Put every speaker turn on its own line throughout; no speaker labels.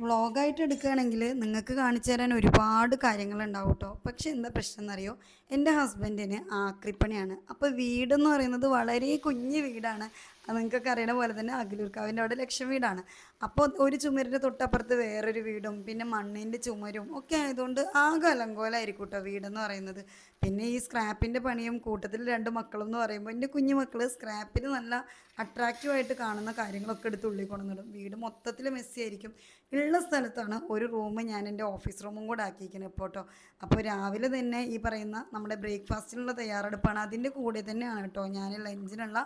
വ്ളോഗായിട്ട് എടുക്കുകയാണെങ്കിൽ നിങ്ങൾക്ക് കാണിച്ചു തരാൻ ഒരുപാട് കാര്യങ്ങളുണ്ടാവും കേട്ടോ. പക്ഷെ എന്താ പ്രശ്നം എന്നറിയോ, എൻ്റെ ഹസ്ബൻഡിന് ആക്രിപ്പണിയാണ്. അപ്പോൾ വീടെന്ന് പറയുന്നത് വളരെ കുഞ്ഞു വീടാണ്. അത് നിങ്ങൾക്കൊക്കെ അറിയണ പോലെ തന്നെ അഖിലൂർക്കാവിൻ്റെ അവിടെ ലക്ഷം വീടാണ്. അപ്പോൾ ഒരു ചുമരിൻ്റെ തൊട്ടപ്പുറത്ത് വേറൊരു വീടും പിന്നെ മണ്ണിൻ്റെ ചുമരും ഒക്കെ ആയതുകൊണ്ട് ആകെ അലങ്കോലമായിരിക്കും കേട്ടോ വീടെന്ന് പറയുന്നത്. പിന്നെ ഈ സ്ക്രാപ്പിൻ്റെ പണിയും കൂട്ടത്തിൽ രണ്ട് മക്കളും എന്ന് പറയുമ്പോൾ എൻ്റെ കുഞ്ഞു മക്കൾ സ്ക്രാപ്പിൽ നല്ല അട്രാക്റ്റീവായിട്ട് കാണുന്ന കാര്യങ്ങളൊക്കെ എടുത്ത് ഉള്ളിൽ കൊണ്ടുവന്നിടും. വീട് മൊത്തത്തിൽ മെസ്സി ആയിരിക്കും. ഉള്ള സ്ഥലത്താണ് ഒരു റൂം ഞാൻ എൻ്റെ ഓഫീസ് റൂമും കൂടെ ആക്കിയിരിക്കുന്നത് ഇപ്പോൾ കേട്ടോ. അപ്പോൾ രാവിലെ തന്നെ ഈ പറയുന്ന നമ്മുടെ ബ്രേക്ക്ഫാസ്റ്റിനുള്ള തയ്യാറെടുപ്പാണ്. അതിൻ്റെ കൂടെ തന്നെയാണ് കേട്ടോ ഞാൻ ലഞ്ചിനുള്ള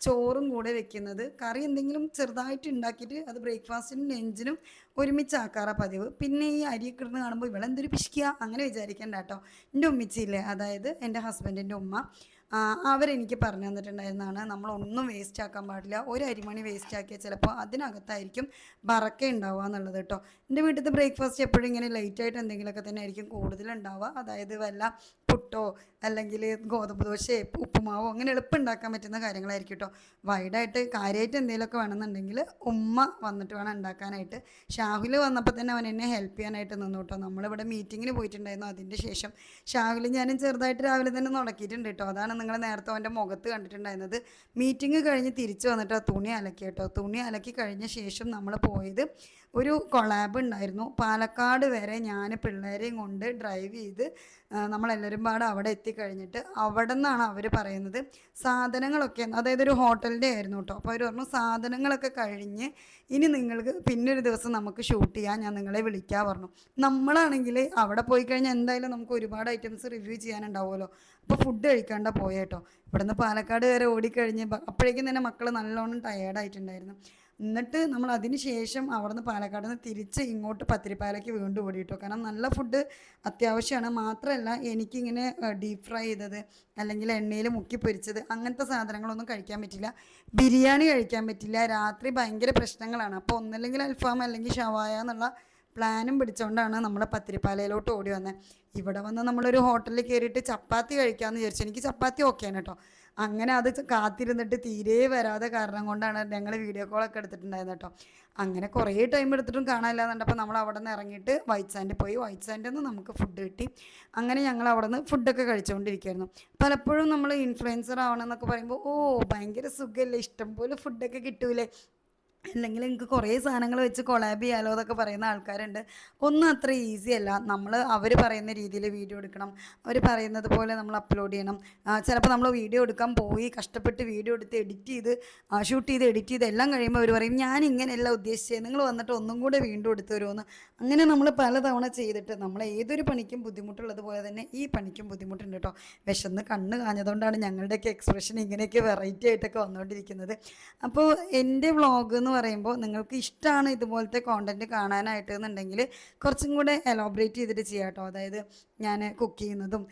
ചോറും കൂടെ വെക്കുന്നത്. കറി എന്തെങ്കിലും ചെറുതായിട്ട് ഉണ്ടാക്കിയിട്ട് അത് ബ്രേക്ക്ഫാസ്റ്റിനും ലഞ്ചിനും ഒരുമിച്ചാക്കാറാണ് പതിവ്. പിന്നെ ഈ അരിയൊക്കെ ഇടുന്ന് കാണുമ്പോൾ ഇവളെന്തൊരു പിശിക്കുക അങ്ങനെ വിചാരിക്കേണ്ട കേട്ടോ. എൻ്റെ ഉമ്മിച്ചില്ലേ, അതായത് എൻ്റെ ഹസ്ബൻഡിൻ്റെ ഉമ്മ, അവരെനിക്ക് പറഞ്ഞു തന്നിട്ടുണ്ടായിരുന്നതാണ് നമ്മളൊന്നും വേസ്റ്റ് ആക്കാൻ പാടില്ല. ഒരു അരിമണി വേസ്റ്റ് ആക്കിയാൽ ചിലപ്പോൾ അതിനകത്തായിരിക്കും ബറക്ക ഉണ്ടാവുക എന്നുള്ളത് കേട്ടോ. എൻ്റെ വീട്ടിലത്തെ ബ്രേക്ക്ഫാസ്റ്റ് എപ്പോഴും ഇങ്ങനെ ലേറ്റായിട്ട് എന്തെങ്കിലുമൊക്കെ തന്നെ ആയിരിക്കും കൂടുതലുണ്ടാവുക. അതായത് വല്ല പുട്ടോ അല്ലെങ്കിൽ ഗോതമ്പ് ദോശയോ ഉപ്പുമാവോ അങ്ങനെ എളുപ്പം ഉണ്ടാക്കാൻ പറ്റുന്ന കാര്യങ്ങളായിരിക്കും കേട്ടോ. വൈഡായിട്ട് കാര്യമായിട്ട് എന്തെങ്കിലുമൊക്കെ വേണമെന്നുണ്ടെങ്കിൽ ഉമ്മ വന്നിട്ട് വേണം ഉണ്ടാക്കാനായിട്ട്. ഷാഹുൽ വന്നപ്പോൾ തന്നെ അവൻ എന്നെ ഹെൽപ്പ് ചെയ്യാനായിട്ട് നിന്നു കേട്ടോ. നമ്മളിവിടെ മീറ്റിങ്ങിന് പോയിട്ടുണ്ടായിരുന്നു. അതിൻ്റെ ശേഷം ഷാഹുൽ ഞാനും ചെറുതായിട്ട് രാവിലെ തന്നെ നടക്കിയിട്ടുണ്ട് കേട്ടോ. അതാണ് നിങ്ങൾ നേരത്തെ അവൻ്റെ മുഖത്ത് കണ്ടിട്ടുണ്ടായിരുന്നത്. മീറ്റിംഗ് കഴിഞ്ഞ് തിരിച്ച് വന്നിട്ട് തുണി അലക്കി കേട്ടോ. തുണി അലക്കി കഴിഞ്ഞ ശേഷം നമ്മൾ പോയത് ഒരു കൊളാബ് ഉണ്ടായിരുന്നു. പാലക്കാട് വരെ ഞാൻ പിള്ളേരെയും കൊണ്ട് ഡ്രൈവ് ചെയ്ത് നമ്മളെല്ലാവരും പാടെ അവിടെ എത്തിക്കഴിഞ്ഞിട്ട് അവിടെ നിന്നാണ് അവർ പറയുന്നത് സാധനങ്ങളൊക്കെ, അതായത് ഒരു ഹോട്ടലിൻ്റെ ആയിരുന്നു കേട്ടോ. അപ്പോൾ അവർ പറഞ്ഞു സാധനങ്ങളൊക്കെ കഴിഞ്ഞ് ഇനി നിങ്ങൾക്ക് പിന്നൊരു ദിവസം നമുക്ക് ഷൂട്ട് ചെയ്യാൻ ഞാൻ നിങ്ങളെ വിളിക്കാൻ പറഞ്ഞു. നമ്മളാണെങ്കിൽ അവിടെ പോയി കഴിഞ്ഞാൽ എന്തായാലും നമുക്ക് ഒരുപാട് ഐറ്റംസ് റിവ്യൂ ചെയ്യാനുണ്ടാവുമല്ലോ. അപ്പോൾ ഫുഡ് കഴിക്കാണ്ട പോയേട്ടോ. ഇവിടുന്ന് പാലക്കാട് വരെ ഓടിക്കഴിഞ്ഞ് അപ്പോഴേക്കും തന്നെ മക്കൾ നല്ലോണം ടയേർഡായിട്ടുണ്ടായിരുന്നു. എന്നിട്ട് നമ്മൾ അതിന് ശേഷം അവിടെ നിന്ന് പാലക്കാട് നിന്ന് തിരിച്ച് ഇങ്ങോട്ട് പത്തിരിപ്പാലയ്ക്ക് വീണ്ടും ഓടിയിട്ടോ. കാരണം നല്ല ഫുഡ് അത്യാവശ്യമാണ്. മാത്രമല്ല എനിക്കിങ്ങനെ ഡീപ്പ് ഫ്രൈ ചെയ്തത് അല്ലെങ്കിൽ എണ്ണയിൽ മുക്കി പൊരിച്ചത് അങ്ങനത്തെ സാധനങ്ങളൊന്നും കഴിക്കാൻ പറ്റില്ല. ബിരിയാണി കഴിക്കാൻ പറ്റില്ല. രാത്രി ഭയങ്കര പ്രശ്നങ്ങളാണ്. അപ്പോൾ ഒന്നല്ലെങ്കിൽ അൽഫാം അല്ലെങ്കിൽ ഷവായ എന്നുള്ള പ്ലാനും പിടിച്ചുകൊണ്ടാണ് നമ്മൾ പത്തിരിപ്പാലയിലോട്ട് ഓടി വന്നത്. ഇവിടെ വന്ന് നമ്മളൊരു ഹോട്ടലിൽ കയറിയിട്ട് ചപ്പാത്തി കഴിക്കാമെന്ന് വിചാരിച്ചു. എനിക്ക് ചപ്പാത്തി ഓക്കെയാണ് കേട്ടോ. അങ്ങനെ അത് കാത്തിരുന്നിട്ട് തീരെ വരാതെ കാരണം കൊണ്ടാണ് ഞങ്ങൾ വീഡിയോ കോളൊക്കെ എടുത്തിട്ടുണ്ടായിരുന്നത് കേട്ടോ. അങ്ങനെ കുറേ ടൈം എടുത്തിട്ടും കാണാനില്ല എന്നുണ്ടപ്പോൾ നമ്മൾ അവിടെ നിന്ന് ഇറങ്ങിയിട്ട് വൈറ്റ് സാൻഡിൽ പോയി. വൈറ്റ് സാൻഡിൽ നിന്ന് നമുക്ക് ഫുഡ് കിട്ടി. അങ്ങനെ ഞങ്ങൾ അവിടെ നിന്ന് ഫുഡൊക്കെ കഴിച്ചുകൊണ്ടിരിക്കുകയായിരുന്നു. പലപ്പോഴും നമ്മൾ ഇൻഫ്ലുവൻസർ ആവണമെന്നൊക്കെ പറയുമ്പോൾ ഭയങ്കര സുഖമല്ലേ, ഇഷ്ടംപോലെ ഫുഡൊക്കെ കിട്ടൂലേ, അല്ലെങ്കിൽ എനിക്ക് കുറേ സാധനങ്ങൾ വെച്ച് കൊളാബ് ചെയ്യാലോ എന്നൊക്കെ പറയുന്ന ആൾക്കാരുണ്ട്. ഒന്നും അത്ര ഈസി അല്ല. അവർ പറയുന്ന രീതിയിൽ വീഡിയോ എടുക്കണം, അവർ പറയുന്നത് പോലെ നമ്മൾ അപ്ലോഡ് ചെയ്യണം. ചിലപ്പോൾ നമ്മൾ വീഡിയോ എടുക്കാൻ പോയി കഷ്ടപ്പെട്ട് വീഡിയോ എടുത്ത് ഷൂട്ട് ചെയ്ത് എഡിറ്റ് ചെയ്ത് എല്ലാം കഴിയുമ്പോൾ അവർ പറയും ഞാൻ ഇങ്ങനെയല്ല ഉദ്ദേശിച്ചത്, നിങ്ങൾ വന്നിട്ട് ഒന്നും കൂടെ വീണ്ടും എടുത്തു വരുമെന്ന്. അങ്ങനെ നമ്മൾ പലതവണ ചെയ്തിട്ട് നമ്മൾ ഏതൊരു പണിക്കും ബുദ്ധിമുട്ടുള്ളതുപോലെ തന്നെ ഈ പണിക്കും ബുദ്ധിമുട്ടുണ്ട് കേട്ടോ. വിശന്ന് കണ്ണ് കാഞ്ഞതുകൊണ്ടാണ് ഞങ്ങളുടെയൊക്കെ എക്സ്പ്രഷൻ ഇങ്ങനെയൊക്കെ വെറൈറ്റി ആയിട്ടൊക്കെ വന്നുകൊണ്ടിരിക്കുന്നത്. അപ്പോൾ എൻ്റെ വ്ളോഗ് എന്ന് പറയുമ്പോൾ നിങ്ങൾക്ക് ഇഷ്ടമാണ് ഇതുപോലത്തെ കോണ്ടൻറ്റ് കാണാനായിട്ട് എന്നുണ്ടെങ്കിൽ കുറച്ചും കൂടെ എലോബറേറ്റ് ചെയ്തിട്ട് ചെയ്യാം കേട്ടോ. അതായത് ഞാൻ കുക്ക് ചെയ്യുന്നതും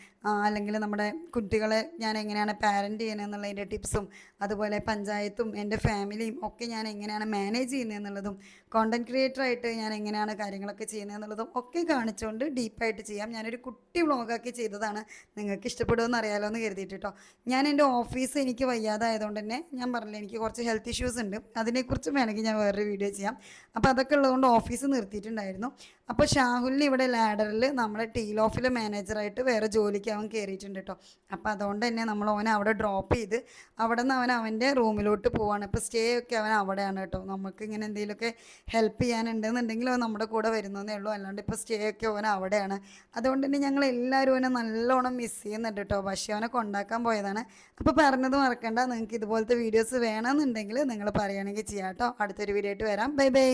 അല്ലെങ്കിൽ നമ്മുടെ കുട്ടികളെ ഞാൻ എങ്ങനെയാണ് പാരൻറ്റ് ചെയ്യുന്നത് എന്നുള്ളതിൻ്റെ ടിപ്സും, അതുപോലെ പഞ്ചായത്തും എൻ്റെ ഫാമിലിയും ഒക്കെ ഞാൻ എങ്ങനെയാണ് മാനേജ് ചെയ്യുന്നത് എന്നുള്ളതും, കോണ്ടൻറ്റ് ക്രിയേറ്ററായിട്ട് ഞാൻ എങ്ങനെയാണ് കാര്യങ്ങളൊക്കെ ചെയ്യുന്നത് എന്നുള്ളതും ഒക്കെ കാണിച്ചുകൊണ്ട് ഡീപ്പായിട്ട് ചെയ്യാം. ഞാനൊരു കുട്ടി വ്ളോഗാക്കി ചെയ്തതാണ്. നിങ്ങൾക്ക് ഇഷ്ടപ്പെടുമെന്ന് അറിയാലോ എന്ന് കരുതിയിട്ട് കേട്ടോ. ഞാൻ എൻ്റെ ഓഫീസ് എനിക്ക് വയ്യാതായതുകൊണ്ട് തന്നെ ഞാൻ പറഞ്ഞില്ല, എനിക്ക് കുറച്ച് ഹെൽത്ത് ഇഷ്യൂസ് ഉണ്ട്. അതിനെക്കുറിച്ച് വേണമെങ്കിൽ ഞാൻ വേറൊരു വീഡിയോ ചെയ്യാം. അപ്പോൾ അതൊക്കെ ഉള്ളതുകൊണ്ട് ഓഫീസ് നിർത്തിയിട്ടുണ്ടായിരുന്നു. അപ്പോൾ ഷാഹുലിന് ഇവിടെ ലാഡറിൽ നമ്മുടെ ടീലോഫിലെ മാനേജറായിട്ട് വേറെ ജോലിക്ക് അവൻ കയറിയിട്ടുണ്ട് കേട്ടോ. അപ്പോൾ അതുകൊണ്ട് തന്നെ നമ്മൾ അവനെ അവിടെ ഡ്രോപ്പ് ചെയ്ത് അവിടെ നിന്ന് അവൻ്റെ റൂമിലോട്ട് പോവാണ്. ഇപ്പോൾ സ്റ്റേ ഒക്കെ അവൻ അവിടെയാണ് കേട്ടോ. നമുക്ക് ഇങ്ങനെ എന്തെങ്കിലുമൊക്കെ ഹെൽപ്പ് ചെയ്യാനുണ്ടെന്നുണ്ടെങ്കിൽ അവൻ നമ്മുടെ കൂടെ വരുന്നതേ ഉള്ളൂ. അല്ലാണ്ട് ഇപ്പോൾ സ്റ്റേ ഒക്കെ അവൻ അവിടെയാണ്. അതുകൊണ്ട് തന്നെ ഞങ്ങൾ എല്ലാവരും അവനെ നല്ലോണം മിസ് ചെയ്യുന്നുണ്ട് കേട്ടോ. പക്ഷേ അവനെ കൊണ്ടാക്കാൻ പോയതാണ്. അപ്പോൾ പറഞ്ഞത് മറക്കണ്ട, നിങ്ങൾക്ക് ഇതുപോലത്തെ വീഡിയോസ് വേണമെന്നുണ്ടെങ്കിൽ നിങ്ങൾ പറയുകയാണെങ്കിൽ ചെയ്യാം കേട്ടോ. അടുത്തൊരു വീഡിയോ ആയിട്ട് വരാം. Bye bye.